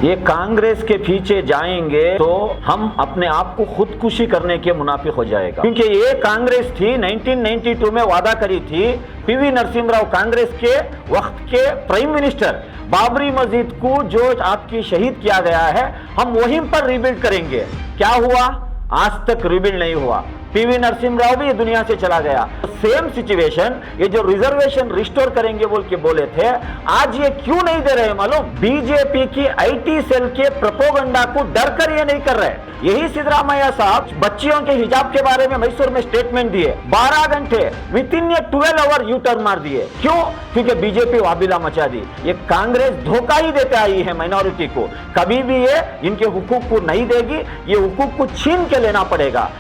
ये कांग्रेस के पीछे जाएंगे तो हम अपने आप को खुदकुशी करने के मुनाफिक हो जाएगा, क्योंकि ये कांग्रेस थी 1992 में वादा करी थी। पीवी नरसिम्हा राव कांग्रेस के वक्त के प्राइम मिनिस्टर, बाबरी मस्जिद को जो आपकी शहीद किया गया है, हम वहीं पर रिबिल्ड करेंगे। क्या हुआ? आज तक रिबिल्ड नहीं हुआ। पीवी नरसिम्हा राव भी ये दुनिया से चला गया। सेम सिचुएशन, ये जो रिजर्वेशन रिस्टोर करेंगे बोल के बोले थे, आज ये क्यों नहीं दे रहे मालूम? बीजेपी की आईटी सेल के प्रोपोगंडा को डर कर ये नहीं कर रहे। यही सिद्धरामैया साहब बच्चियों के हिजाब के बारे में मैसूर में स्टेटमेंट दिए, 12 घंटे within 12 hour U turn मार दिए। क्यों? क्योंकि बीजेपी वाबिला मचा दी। ये कांग्रेस धोखा ही देते आई है माइनॉरिटी को। कभी भी ये इनके हुकूक को नहीं देगी, ये हुकूक को छीन के लेना पड़ेगा।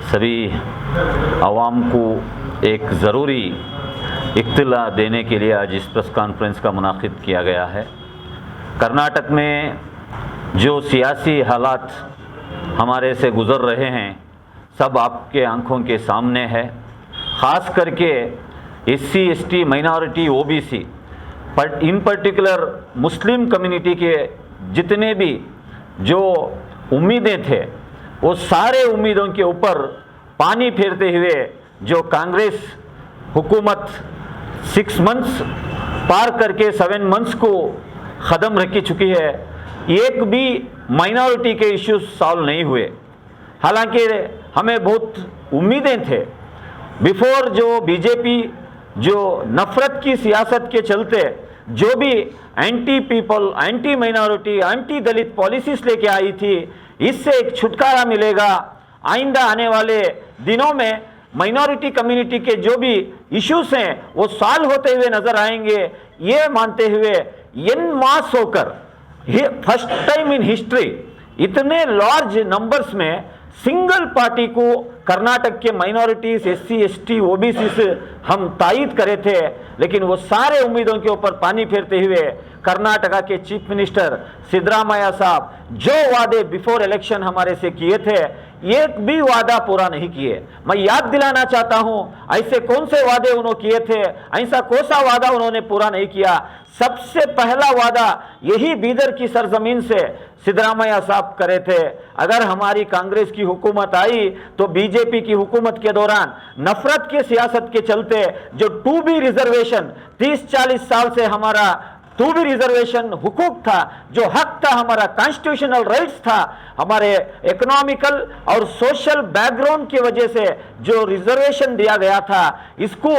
सभी आवाम को एक ज़रूरी इत्तला देने के लिए आज इस प्रेस कॉन्फ्रेंस का मुनाकिद किया गया है। कर्नाटक में जो सियासी हालात हमारे से गुज़र रहे हैं, सब आपके आंखों के सामने है। ख़ास करके SC ST माइनॉरिटी OBC पर इन पर्टिकुलर मुस्लिम कम्युनिटी के जितने भी जो उम्मीदें थे, वो सारे उम्मीदों के ऊपर पानी फेरते हुए जो कांग्रेस हुकूमत 6 मंथ्स पार करके 7 मंथ्स को ख़त्म रख चुकी है, एक भी माइनॉरिटी के इश्यूज सॉल्व नहीं हुए। हालांकि हमें बहुत उम्मीदें थे। बिफोर जो बीजेपी जो नफ़रत की सियासत के चलते जो भी anti people, anti minority, anti Dalit policies लेके आई थी, इससे एक छुटकारा मिलेगा। आइंदा आने वाले दिनों में माइनॉरिटी कम्युनिटी के जो भी इश्यूज हैं वो सॉल्व होते हुए नजर आएंगे, ये मानते हुए इन मास होकर फर्स्ट टाइम इन हिस्ट्री इतने लार्ज नंबर्स में सिंगल पार्टी को कर्नाटक के माइनॉरिटीज, SC ST OBC से हम तायद करे थे, लेकिन वो सारे उम्मीदों के ऊपर पानी फेरते हुए कर्नाटका के चीफ मिनिस्टर सिद्धरामैया साहब जो वादे बिफोर इलेक्शन हमारे से किए थे, एक भी वादा पूरा नहीं किए। मैं याद दिलाना चाहता हूं, ऐसे कौन से वादे उन्होंने किए थे, ऐसा कौन सा वादा उन्होंने पूरा नहीं किया। सबसे पहला वादा यही बीदर की सरजमीन से सिद्धरामैया साहब करे थे, अगर हमारी कांग्रेस की हुकूमत आई तो बीजेपी की हुकूमत के दौरान नफरत के सियासत के चलते जो 2B रिजर्वेशन 30-40 साल से हमारा 2B रिजर्वेशन हुकूक था, जो हक था, हमारा कॉन्स्टिट्यूशनल राइट्स था, हमारे इकोनॉमिकल और सोशल बैकग्राउंड की वजह से जो रिजर्वेशन दिया गया था, इसको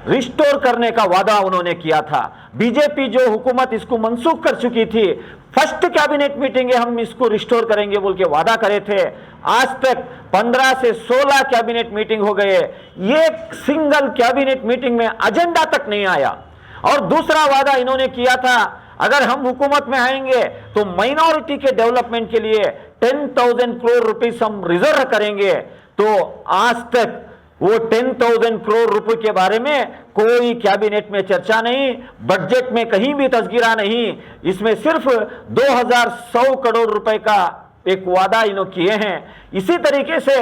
रिस्टोर करने का वादा उन्होंने किया था। बीजेपी जो हुकूमत इसको मनसूख कर चुकी थी, फर्स्ट कैबिनेट मीटिंग हम इसको रिस्टोर करेंगे बोल के वादा करे थे। आज तक 15 से 16 कैबिनेट मीटिंग हो गए, ये सिंगल कैबिनेट मीटिंग में एजेंडा तक नहीं आया। और दूसरा वादा इन्होंने किया था, अगर हम हुकूमत में आएंगे तो माइनॉरिटी के डेवलपमेंट के लिए 10,000 करोड़ रुपीस हम रिजर्व करेंगे। तो आज तक वो 10,000 करोड़ रुपए के बारे में कोई कैबिनेट में चर्चा नहीं, बजट में कहीं भी तस्गिरा नहीं। इसमें सिर्फ 2,100 करोड़ रुपए का एक वादा इन्होंने किए हैं। इसी तरीके से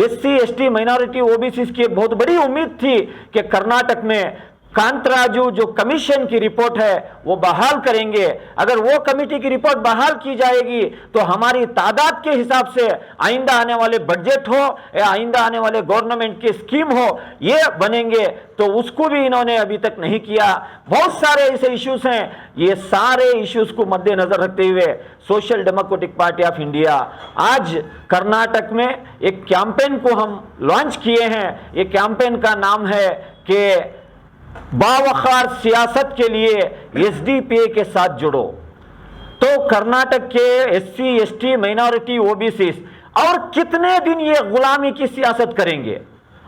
SC ST माइनॉरिटी OBC की बहुत बड़ी उम्मीद थी कि कर्नाटक में कांतराजू जो कमीशन की रिपोर्ट है वो बहाल करेंगे। अगर वो कमेटी की रिपोर्ट बहाल की जाएगी तो हमारी तादाद के हिसाब से आइंदा आने वाले बजट हो या आइंदा आने वाले गवर्नमेंट की स्कीम हो, ये बनेंगे। तो उसको भी इन्होंने अभी तक नहीं किया। बहुत सारे ऐसे इश्यूज हैं, ये सारे इश्यूज को मद्देनजर रखते हुए social democratic party of India आज कर्नाटक में एक कैंपेन को हम लॉन्च किए हैं। ये कैंपेन का नाम है कि बावखार सियासत के लिए SDPA के साथ जुड़ो। तो कर्नाटक के SC ST माइनॉरिटी OBC और कितने दिन ये गुलामी की सियासत करेंगे?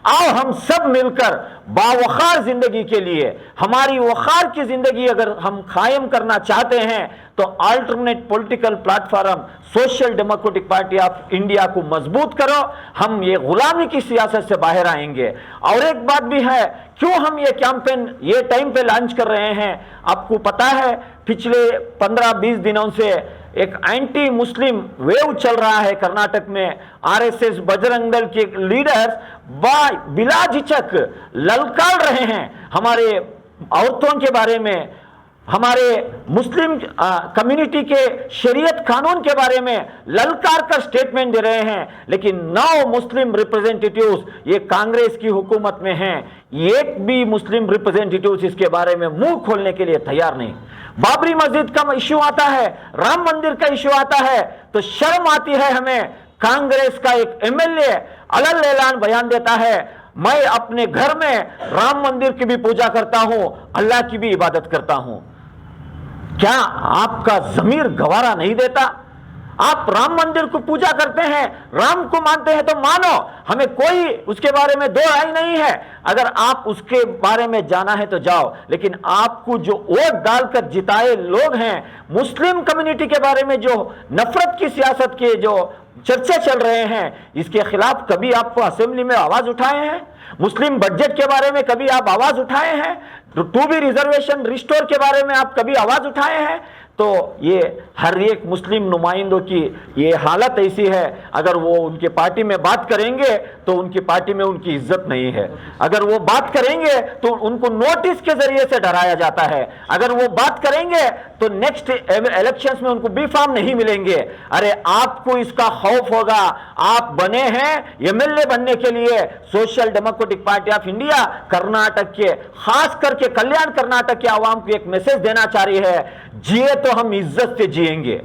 आओ हम सब मिलकर बावखार जिंदगी के लिए, हमारी वखार की जिंदगी अगर हम कायम करना चाहते हैं तो alternate political platform social democratic party of India को मजबूत करो। हम ये गुलामी की सियासत से बाहर आएंगे। और एक बात भी है, क्यों हम ये कैंपेन ये टाइम पे लॉन्च कर रहे हैं? आपको पता है पिछले 15-20 दिनों से एक एंटी मुस्लिम वेव चल रहा है कर्नाटक में। RSS बजरंग दल के लीडर्स बिला झिझक ललकार रहे हैं हमारे औरतों के बारे में, हमारे मुस्लिम कम्युनिटी के शरीयत कानून के बारे में ललकार कर स्टेटमेंट दे रहे हैं, लेकिन 9 मुस्लिम रिप्रेजेंटेटिव्स ये कांग्रेस की हुकूमत में हैं, एक भी मुस्लिम रिप्रेजेंटेटिव्स इसके बारे में मुंह खोलने के लिए तैयार नहीं। बाबरी मस्जिद का इश्यू आता है, राम मंदिर का इश्यू आता है तो शर्म आती है हमें। कांग्रेस का एक एमएलए अलग ऐलान बयान देता है, मैं अपने घर में राम मंदिर की भी पूजा करता हूं, अल्लाह की भी इबादत करता हूं। क्या आपका जमीर गवारा नहीं देता? आप राम मंदिर को पूजा करते हैं, राम को मानते हैं तो मानो, हमें कोई उसके बारे में दो राय नहीं है। अगर आप उसके बारे में जाना है तो जाओ, लेकिन आपको जो वोट डालकर जिताए लोग हैं, मुस्लिम कम्युनिटी के बारे में जो नफरत की सियासत के जो चर्चे चल रहे हैं, इसके खिलाफ कभी आपको असेंबली में आवाज उठाए हैं? मुस्लिम बजट के बारे में कभी आप आवाज उठाए हैं? टू बी रिजर्वेशन रिस्टोर के बारे में आप कभी आवाज उठाए हैं? तो ये हर एक मुस्लिम नुमाइंदों की ये हालत ऐसी है, अगर वो उनके पार्टी में बात करेंगे तो उनकी पार्टी में उनकी इज्जत नहीं है। अगर वो बात करेंगे तो उनको नोटिस के जरिए से डराया जाता है। अगर वो बात करेंगे तो नेक्स्ट इलेक्शंस में उनको बी फार्म नहीं मिलेंगे। अरे आपको इसका खौफ होगा। आप बने हैं एमएलए बनने के लिए। Social democratic party of India Karnataka के, खास करके कल्याण कर्नाटक के आवाम को एक मैसेज देना चाह रही है, जिए तो हम इज्जत से जिएंगे।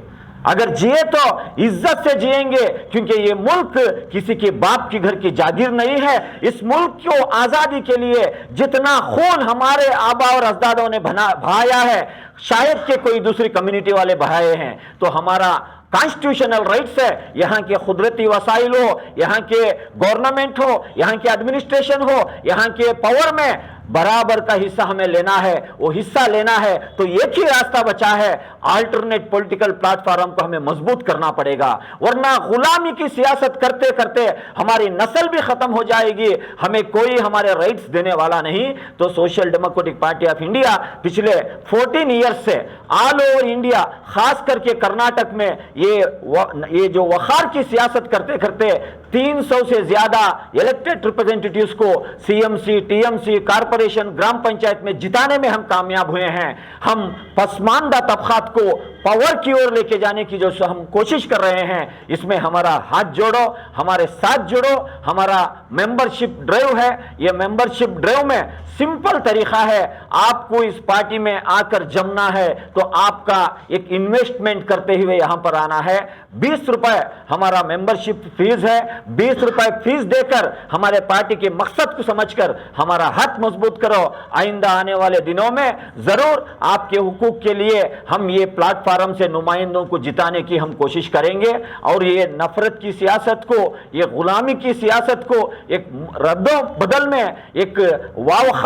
अगर जिए तो इज्जत से जिएंगे, क्योंकि ये मुल्क किसी के बाप की घर की जागीर नहीं है। इस मुल्क को आजादी के लिए जितना खून हमारे आबा और अजदादों ने बहाया है, शायद के कोई दूसरी कम्युनिटी वाले बहाए हैं। तो हमारा कॉन्स्टिट्यूशनल राइट्स है, यहाँ के कुदरती वसाइल हो, यहाँ के गवर्नमेंट हो, यहाँ के एडमिनिस्ट्रेशन हो, यहाँ के पावर में बराबर का हिस्सा हमें लेना है। वो हिस्सा लेना है तो एक ही रास्ता बचा है, अल्टरनेट पॉलिटिकल प्लेटफॉर्म को हमें मजबूत करना पड़ेगा, वरना गुलामी की सियासत करते करते हमारी नस्ल भी खत्म हो जाएगी, हमें कोई हमारे राइट्स देने वाला नहीं। तो social democratic party of India पिछले 14 ईयर्स से ऑल ओवर इंडिया, खास करके कर्नाटक में ये जो वखार की सियासत करते करते 300 से ज्यादा इलेक्टेड रिप्रेजेंटेटिव्स को सीएमसी, टीएमसी, कारपोरेशन, ग्राम पंचायत में जिताने में हम कामयाब हुए हैं। हम पसमानदा तबकात को पावर की ओर लेके जाने की जो हम कोशिश कर रहे हैं, इसमें हमारा हाथ जोड़ो, हमारे साथ जुड़ो। हमारा मेंबरशिप ड्राइव है। ये मेंबरशिप ड्राइव में सिंपल तरीका है, आपको इस पार्टी में आकर जमना है तो आपका एक इन्वेस्टमेंट करते हुए यहां पर आना है। 20 रुपए हमारा मेंबरशिप फीस है। 20 रुपए फीस देकर हमारे पार्टी के मकसद को समझकर हमारा हाथ मजबूत करो। आइंदा आने वाले दिनों में जरूर आपके हुकूक के लिए हम ये प्लेटफॉर्म से नुमाइंदों को जिताने की हम कोशिश करेंगे, और ये नफरत की सियासत को, ये गुलामी की सियासत को एक रद्दो बदल में एक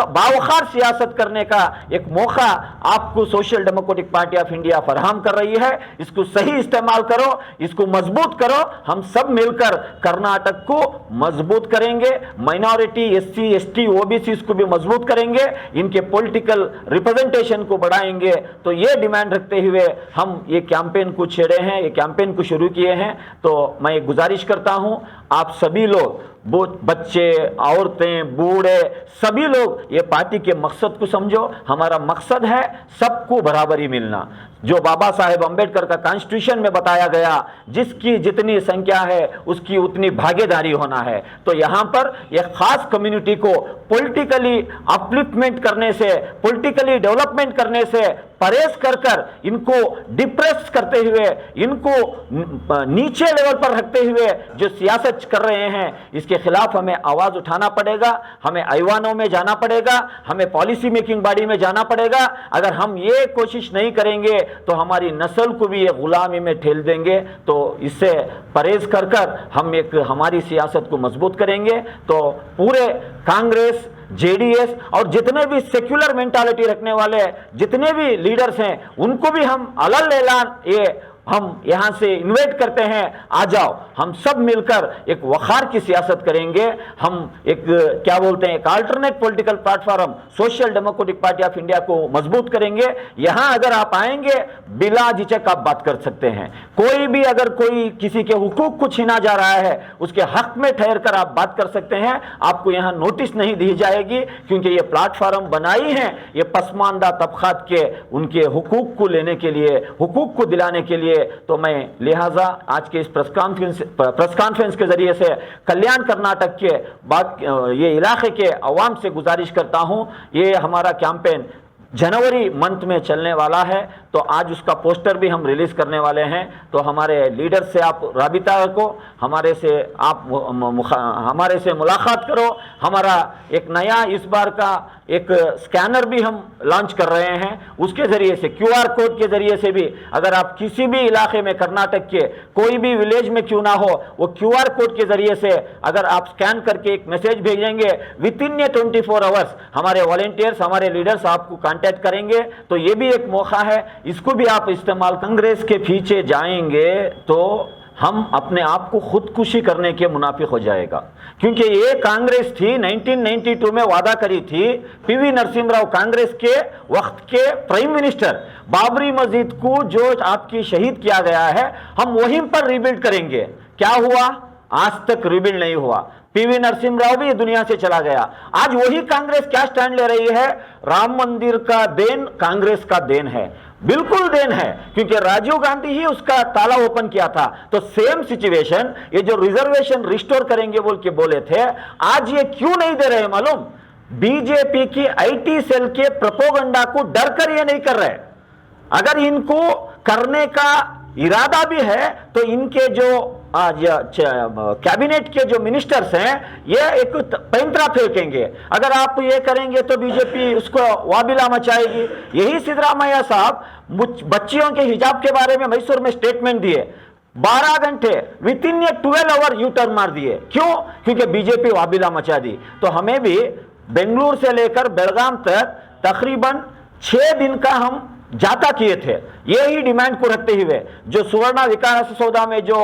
बावखार सियासत करने का एक मौका आपको social democratic party of India फराहम कर रही है। इसको सही इस्तेमाल करो, इसको मजबूत करो। हम सब मिलकर कर्नाटक को मजबूत करेंगे, माइनॉरिटी, एससी, एसटी, ओबीसी को भी मजबूत करेंगे, इनके पॉलिटिकल रिप्रेजेंटेशन को बढ़ाएंगे। तो ये डिमांड रखते हुए हम ये कैंपेन को छेड़े हैं, ये कैंपेन को शुरू किए हैं। तो मैं गुजारिश करता हूं आप सभी लोग, बच्चे, औरतें, बूढ़े, सभी लोग ये पार्टी के मकसद को समझो। हमारा मकसद है सबको बराबरी मिलना, जो बाबा साहेब अंबेडकर का कॉन्स्टिट्यूशन में बताया गया, जिसकी जितनी संख्या है उसकी उतनी भागीदारी होना है। तो यहाँ पर एक खास कम्युनिटी को पॉलिटिकली अपलिफ्टमेंट करने से, पॉलिटिकली डेवलपमेंट करने से परहेज कर इनको डिप्रेस करते हुए, इनको नीचे लेवल पर रखते हुए जो सियासत कर रहे हैं, इसके खिलाफ हमें आवाज उठाना पड़ेगा। हमें ऐवानों में जाना पड़ेगा, हमें पॉलिसी मेकिंग बॉडी में जाना पड़ेगा। अगर हम ये कोशिश नहीं करेंगे तो हमारी नस्ल को भी ये गुलामी में ठेल देंगे। तो इससे परहेज कर हम एक हमारी सियासत को मजबूत करेंगे। तो पूरे कांग्रेस, जेडीएस और जितने भी सेक्युलर मेंटालिटी रखने वाले जितने भी लीडर्स हैं, उनको भी हम अलग ऐलान ये हम यहां से इन्वाइट करते हैं, आ जाओ, हम सब मिलकर एक वखार की सियासत करेंगे। हम एक क्या बोलते हैं, एक alternate political platform social democratic party of India को मजबूत करेंगे। यहां अगर आप आएंगे बिला झिझक आप बात कर सकते हैं। कोई भी अगर कोई किसी के हुकूक को छीना जा रहा है उसके हक में ठहर कर आप बात कर सकते हैं। आपको यहां नोटिस नहीं दी जाएगी, क्योंकि ये प्लेटफॉर्म बनाई है ये पसमानदा तबकात के उनके हुकूक को लेने के लिए, हुकूक को दिलाने के लिए। तो मैं लिहाजा आज के इस प्रेस कॉन्फ्रेंस के जरिए से कल्याण कर्नाटक के ये इलाके के अवाम से गुजारिश करता हूं, ये हमारा कैंपेन जनवरी मंथ में चलने वाला है, तो आज उसका पोस्टर भी हम रिलीज करने वाले हैं। तो हमारे लीडर से आप राबिता को, हमारे से मुलाकात करो। हमारा एक नया इस बार का एक स्कैनर भी हम लॉन्च कर रहे हैं, उसके जरिए से QR कोड के जरिए से भी अगर आप किसी भी इलाके में कर्नाटक के कोई भी विलेज में क्यों ना हो, वो QR कोड के जरिए से अगर आप स्कैन करके एक मैसेज भेजेंगे, विद इन 24 आवर्स हमारे वॉलेंटियर्स, हमारे लीडर्स आपको कांटेक्ट करेंगे। तो ये भी एक मौका है, इसको भी आप इस्तेमाल। कांग्रेस के पीछे जाएंगे तो हम अपने आप को खुदकुशी करने के मुनाफिक हो जाएगा, क्योंकि ये कांग्रेस थी 1992 में वादा करी थी। PV नरसिम्हा कांग्रेस के वक्त के प्राइम मिनिस्टर, बाबरी मस्जिद को जो आपकी शहीद किया गया है, हम वहीं पर रिबिल्ड करेंगे। क्या हुआ? आज तक रिबिल्ड नहीं हुआ। PV नरसिम्हा भी दुनिया से चला गया। आज वही कांग्रेस क्या स्टैंड ले रही है? राम मंदिर का देन कांग्रेस का देन है, बिल्कुल देन है, क्योंकि राजीव गांधी ही उसका ताला ओपन किया था। तो सेम सिचुएशन, ये जो रिजर्वेशन रिस्टोर करेंगे बोल के बोले थे, आज ये क्यों नहीं दे रहे मालूम? बीजेपी की IT सेल के प्रोपोगंडा को डर कर ये नहीं कर रहे। अगर इनको करने का इरादा भी है तो इनके जो कैबिनेट के जो मिनिस्टर्स हैं ये एक पैंतरा फेंकेंगे। अगर आप ये करेंगे तो बीजेपी उसको वाबिला मचाएगी। यही सिद्धरामैया साहब बच्चियों के हिजाब के बारे में मैसूर में स्टेटमेंट दिए, 12 घंटे within 12 hour U turn मार दिए। क्यों? क्योंकि बीजेपी वाबिला मचा दी। तो हमें भी बेंगलुरु से लेकर बेलगाम तक तकरीबन 6 दिन का हम जाता किए थे, यही डिमांड को रखते हुए। जो सुवर्णा विकास सौदा में जो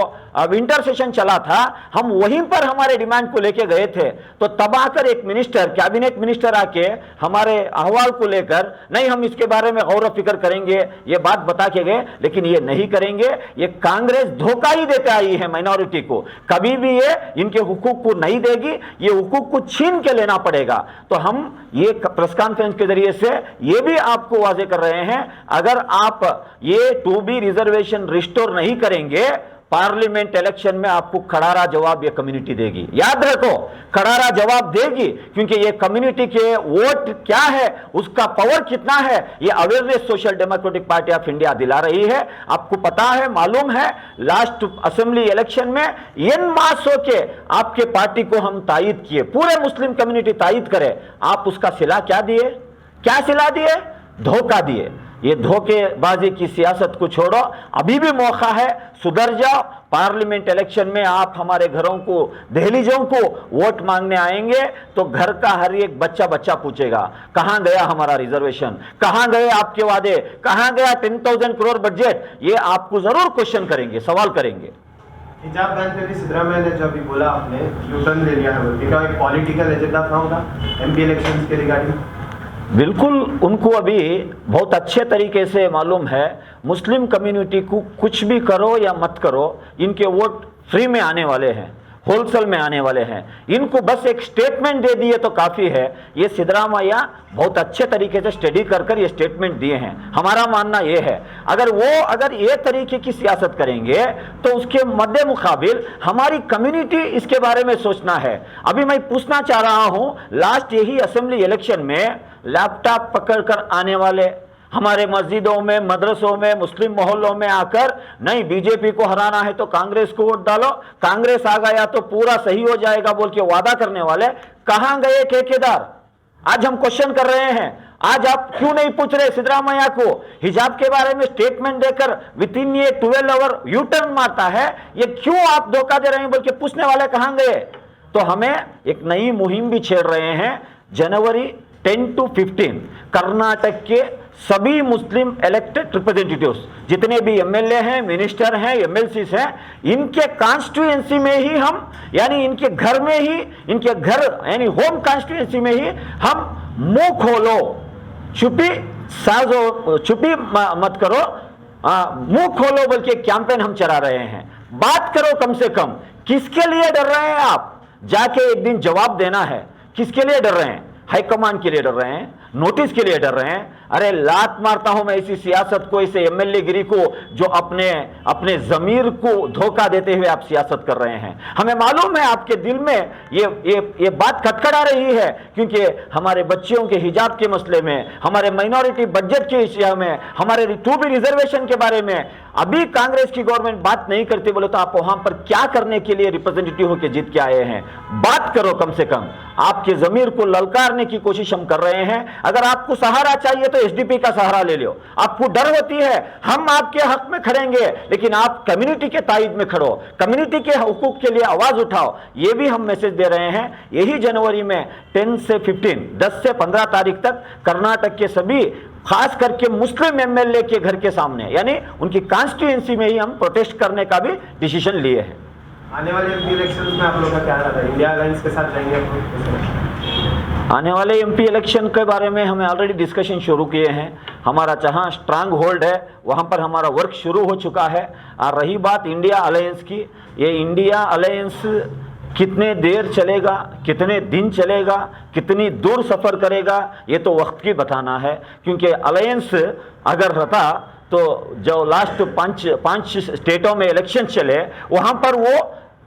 विंटर सेशन चला था, हम वहीं पर हमारे डिमांड को लेके गए थे। तो तब आकर एक मिनिस्टर, कैबिनेट मिनिस्टर आके हमारे अहवाल को लेकर, नहीं हम इसके बारे में गौर फिक्र करेंगे, ये बात बता के गए, लेकिन ये नहीं करेंगे। ये कांग्रेस धोखा ही देते आई है माइनॉरिटी को, कभी भी ये इनके हुकूक को नहीं देगी, ये हुकूक को छीन के लेना पड़ेगा। तो हम ये प्रेस कॉन्फ्रेंस के जरिए से ये भी आपको वाजे कर रहे हैं, अगर आप ये 2B रिजर्वेशन रिस्टोर नहीं करेंगे, पार्लियामेंट इलेक्शन में आपको करारा जवाब ये कम्युनिटी देगी। याद रखो, करारा जवाब देगी, क्योंकि ये कम्युनिटी के वोट क्या है, उसका पावर कितना है, ये awareness social democratic party of India दिला रही है। आपको पता है, मालूम है, लास्ट असेंबली इलेक्शन में इन मासों के आपके पार्टी को हम तायद किए, पूरे मुस्लिम कम्युनिटी तायद करे। आप उसका सिला क्या दिए? क्या सिला दिए? धोखा दिए। ये धोखेबाजी की सियासत को छोड़ो, अभी भी मौका है, सुधर जाओ। पार्लियामेंट इलेक्शन में आप हमारे घरों को, दहलीजों को वोट मांगने आएंगे तो घर का हर एक बच्चा पूछेगा, कहां गया हमारा रिजर्वेशन, कहां गए आपके वादे, कहां गया 10,000 करोड़ बजट? ये आपको जरूर क्वेश्चन करेंगे, सवाल करेंगे। हिजाब बैन पे भी सिद्धरामैया ने जो अभी बोला, आपने यू टर्न ले लिया है, क्या एक पॉलिटिकल एजेंडा था उनका MP इलेक्शंस के रिगार्डिंग? बिल्कुल, उनको अभी बहुत अच्छे तरीके से मालूम है, मुस्लिम कम्युनिटी को कुछ भी करो या मत करो, इनके वोट फ्री में आने वाले हैं, होलसेल में आने वाले हैं। इनको बस एक स्टेटमेंट दे दिए तो काफ़ी है। ये सिद्धरामैया बहुत अच्छे तरीके से स्टडी कर ये स्टेटमेंट दिए हैं। हमारा मानना ये है, अगर ये तरीके की सियासत करेंगे तो उसके मद्दे मुकाबिल हमारी कम्युनिटी इसके बारे में सोचना है। अभी मैं पूछना चाह रहा हूँ, लास्ट यही असेंबली इलेक्शन में लैपटॉप पकड़कर आने वाले हमारे मस्जिदों में, मदरसों में, मुस्लिम मोहल्लों में आकर, नहीं बीजेपी को हराना है तो कांग्रेस को वोट डालो, कांग्रेस आ गया तो पूरा सही हो जाएगा बोल के वादा करने वाले कहां गए ठेकेदार? आज हम क्वेश्चन कर रहे हैं। आज आप क्यों नहीं पूछ रहे सिद्धरामैया को? हिजाब के बारे में स्टेटमेंट देकर within 12 hour U turn मारता है, ये क्यों आप धोखा दे रहे हैं बोल के पूछने वाले कहां गए? तो हमें एक नई मुहिम भी छेड़ रहे हैं। जनवरी 10 to 15 कर्नाटक के सभी मुस्लिम इलेक्टेड रिप्रेजेंटेटिव्स जितने भी एमएलए हैं, मिनिस्टर हैं, एमएलसीज हैं, इनके कॉन्स्टिट्यूएंसी में ही हम, यानी इनके घर में ही, इनके घर यानी होम कॉन्स्टिट्यूएंसी में ही हम मुंह खोलो, चुप्पी साजो, चुप्पी मत करो, मुंह खोलो बोल के कैंपेन हम चला रहे हैं। बात करो कम से कम। किसके लिए डर रहे हैं आप? जाके एक दिन जवाब देना है। किसके लिए डर रहे हैं? हाईकमान के लिए डर रहे हैं, नोटिस के लिए डर रहे हैं। अरे लात मारता हूं मैं ऐसी सियासत को, ऐसे एमएलए गिरी को जो अपने जमीर को धोखा देते हुए आप सियासत कर रहे हैं। हमें मालूम है आपके दिल में ये बात खटखटा रही है, क्योंकि हमारे बच्चियों के हिजाब के मसले में, हमारे माइनॉरिटी बजट के विषय में, हमारे 2B रिजर्वेशन के बारे में अभी कांग्रेस की गवर्नमेंट बात नहीं करती, बोले तो आप वहां पर क्या करने के लिए रिप्रेजेंटेटिव होकर जीत के आए हैं? बात करो कम से कम। आपके जमीर को ललकारने की कोशिश हम कर रहे हैं। अगर आपको सहारा चाहिए तो एसडीपी का सहारा ले लो। आपको डर होती है हम आपके हक में खड़ेंगे, लेकिन आप कम्युनिटी के ताइद में खड़ो, कम्युनिटी के हुकूक के लिए आवाज उठाओ। ये भी हम मैसेज दे रहे हैं। यही जनवरी में 10 से 15 तारीख तक कर्नाटक के सभी, खास करके मुस्लिम एमएलए के घर के सामने, यानी उनकी कॉन्स्टिट्यूएंसी में ही हम प्रोटेस्ट करने का भी डिसीजन लिए हैं। आने वाले एमपी इलेक्शंस में आप लोगों का क्या रहता है? इंडिया अलायंस के साथ जाएंगे आप? आने वाले एमपी इलेक्शन के बारे में हमें ऑलरेडी डिस्कशन शुरू किए हैं। हमारा जहां स्ट्रांग होल्ड है वहां पर हमारा वर्क शुरू हो चुका है। और रही बात इंडिया अलायंस की, ये इंडिया अलायंस कितने देर चलेगा, कितने दिन चलेगा, कितनी दूर सफ़र करेगा, ये तो वक्त की बताना है। क्योंकि अलायंस अगर रहता तो जो लास्ट 5 स्टेटों में इलेक्शन चले वहाँ पर वो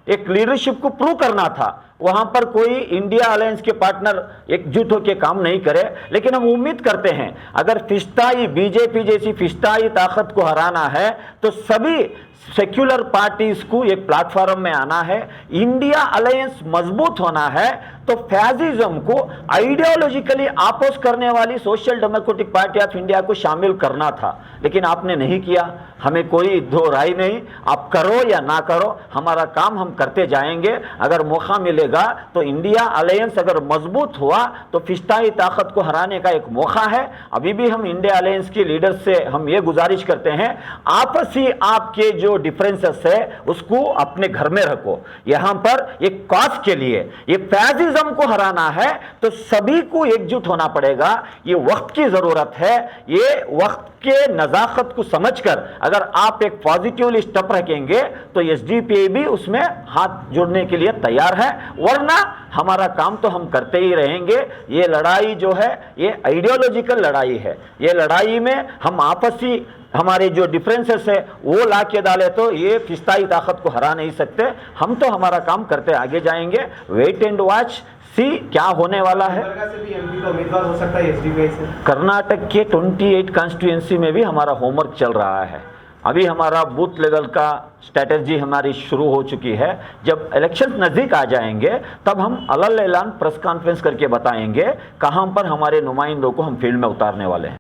एक लीडरशिप को प्रूव करना था। वहाँ पर कोई इंडिया अलायंस के पार्टनर एकजुट होकर काम नहीं करे। लेकिन हम उम्मीद करते हैं अगर फिस्ताई, बीजेपी जैसी फिस्ताई ताकत को हराना है तो सभी सेक्युलर पार्टीज को एक प्लेटफॉर्म में आना है। इंडिया अलायंस मजबूत होना है तो फैसिज्म को आइडियोलॉजिकली आपोज करने वाली social democratic party of India को शामिल करना था, लेकिन आपने नहीं किया। हमें कोई दो राय नहीं, आप करो या ना करो, हमारा काम हम करते जाएंगे। अगर मौका मिलेगा तो इंडिया अलायंस अगर मजबूत हुआ तो फिस्ताई ताकत को हराने का एक मौका है। अभी भी हम इंडिया अलायंस के लीडर से हम ये गुजारिश करते हैं, आपसी आपके जो डिफरेंसेस है उसको अपने घर में रखो। यहाँ पर एक कॉज के लिए, ये फैसिज्म को हराना है तो सभी को एकजुट होना पड़ेगा। ये वक्त की जरूरत है। ये वक्त के नजाकत को समझकर अगर आप एक पॉजिटिवली स्टेप रखेंगे तो एसडीपी भी उसमें हाथ जोड़ने के लिए तैयार है, वरना हमारा काम तो हम करते ही रहेंगे। ये लड़ाई जो है ये आइडियोलॉजिकल लड़ाई है। ये लड़ाई में हम आपसी हमारे जो डिफरेंसेस है वो ला के डाले तो ये फिस्ताई ताकत को हरा नहीं सकते। हम तो हमारा काम करते आगे जाएंगे। वेट एंड वॉच, सी क्या होने वाला है। से भी एमपी का उम्मीदवार हो सकता है एसडीपी से। कर्नाटक के 28 कॉन्स्टिट्यूएंसी में भी हमारा होमवर्क चल रहा है। अभी हमारा बूथ लेवल का स्ट्रेटजी हमारी शुरू हो चुकी है। जब इलेक्शन नज़दीक आ जाएंगे तब हम अलग ऐलान प्रेस कॉन्फ्रेंस करके बताएंगे कहां पर हमारे नुमाइंदों को हम फील्ड में उतारने वाले हैं।